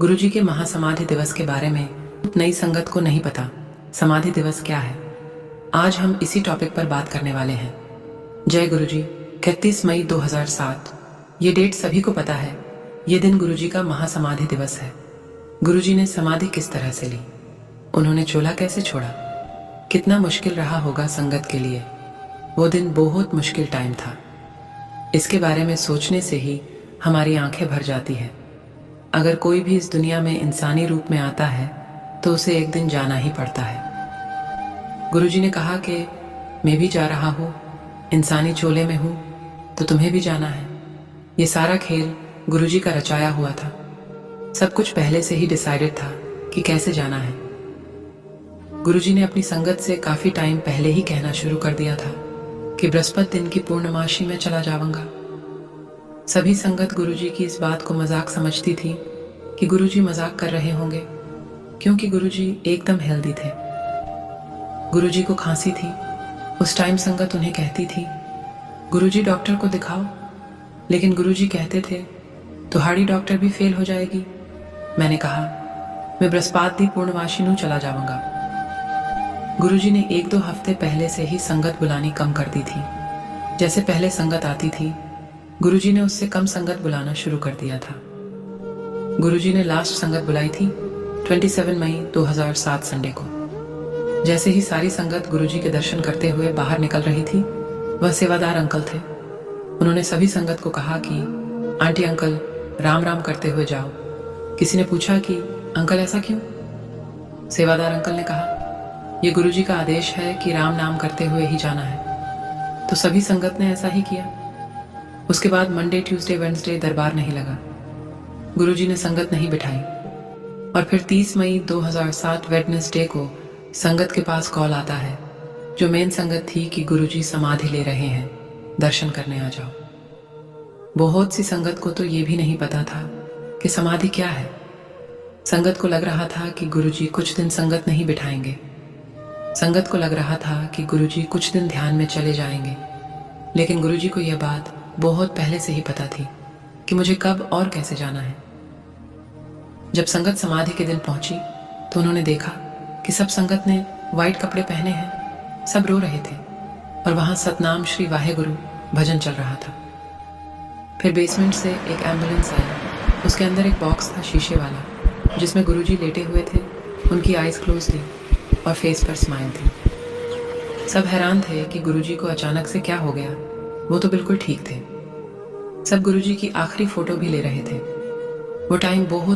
गुरुजी के महासमाधि दिवस के बारे में नई संगत को नहीं पता समाधि दिवस क्या है। आज हम इसी टॉपिक पर बात करने वाले हैं। जय गुरुजी। 31 मई 2007 ये डेट सभी को पता है। ये दिन गुरुजी का महासमाधि दिवस है। गुरुजी ने समाधि किस तरह से ली, उन्होंने चोला कैसे छोड़ा, कितना मुश्किल रहा होगा संगत के लिए। वो दिन बहुत मुश्किल टाइम था। इसके बारे में सोचने से ही हमारी आंखें भर जाती है। अगर कोई भी इस दुनिया में इंसानी रूप में आता है तो उसे एक दिन जाना ही पड़ता है। गुरुजी ने कहा कि मैं भी जा रहा हूँ, इंसानी चोले में हूँ तो तुम्हें भी जाना है। ये सारा खेल गुरुजी का रचाया हुआ था। सब कुछ पहले से ही डिसाइडेड था कि कैसे जाना है। गुरुजी ने अपनी संगत से काफ़ी टाइम पहले ही कहना शुरू कर दिया था कि बृहस्पति दिन की पूर्णमासी में चला जाऊंगा। सभी संगत गुरुजी की इस बात को मजाक समझती थी कि गुरुजी मजाक कर रहे होंगे, क्योंकि गुरुजी एकदम हेल्दी थे। गुरुजी को खांसी थी। उस टाइम संगत उन्हें कहती थी, गुरुजी डॉक्टर को दिखाओ, लेकिन गुरुजी कहते थे तुम्हारी डॉक्टर भी फेल हो जाएगी। मैंने कहा मैं बृहस्पति दी पूर्णमासी नू चला जाऊंगा। गुरुजी ने 1-2 हफ्ते पहले से ही संगत बुलानी कम कर दी थी। जैसे पहले संगत आती थी, गुरुजी ने उससे कम संगत बुलाना शुरू कर दिया था। गुरुजी ने लास्ट संगत बुलाई थी 27 मई 2007 संडे को। जैसे ही सारी संगत गुरुजी के दर्शन करते हुए बाहर निकल रही थी, वह सेवादार अंकल थे। उन्होंने सभी संगत को कहा कि आंटी अंकल राम राम करते हुए जाओ। किसी ने पूछा कि अंकल ऐसा क्यों? सेवादार अंकल ने कहा ये गुरुजी का आदेश है कि राम नाम करते हुए ही जाना है। तो सभी संगत ने ऐसा ही किया। उसके बाद मंडे, ट्यूसडे, वेडनेसडे दरबार नहीं लगा। गुरुजी ने संगत नहीं बिठाई। और फिर 30 मई 2007 वेडनेसडे को संगत के पास कॉल आता है, जो मेन संगत थी, कि गुरुजी समाधि ले रहे हैं, दर्शन करने आ जाओ। बहुत सी संगत को तो ये भी नहीं पता था कि समाधि क्या है। संगत को लग रहा था कि गुरुजी कुछ दिन संगत नहीं बिठाएंगे। संगत को लग रहा था कि गुरुजी कुछ दिन ध्यान में चले जाएंगे। लेकिन गुरुजी को यह बात बहुत पहले से ही पता थी कि मुझे कब और कैसे जाना है। जब संगत समाधि के दिन पहुंची तो उन्होंने देखा कि सब संगत ने वाइट कपड़े पहने हैं। सब रो रहे थे और वहां सतनाम श्री वाहेगुरु भजन चल रहा था। फिर बेसमेंट से एक एम्बुलेंस आई। उसके अंदर एक बॉक्स था शीशे वाला, जिसमें गुरुजी लेटे हुए थे। उनकी आइज क्लोज थी और फेस पर स्माइल थी। सब हैरान थे कि गुरुजी को अचानक से क्या हो गया। वो तो बिल्कुल ठीक थे। सब गुरुजी की आखिरी फोटो भी ले रहे थे। वो टाइम बहुत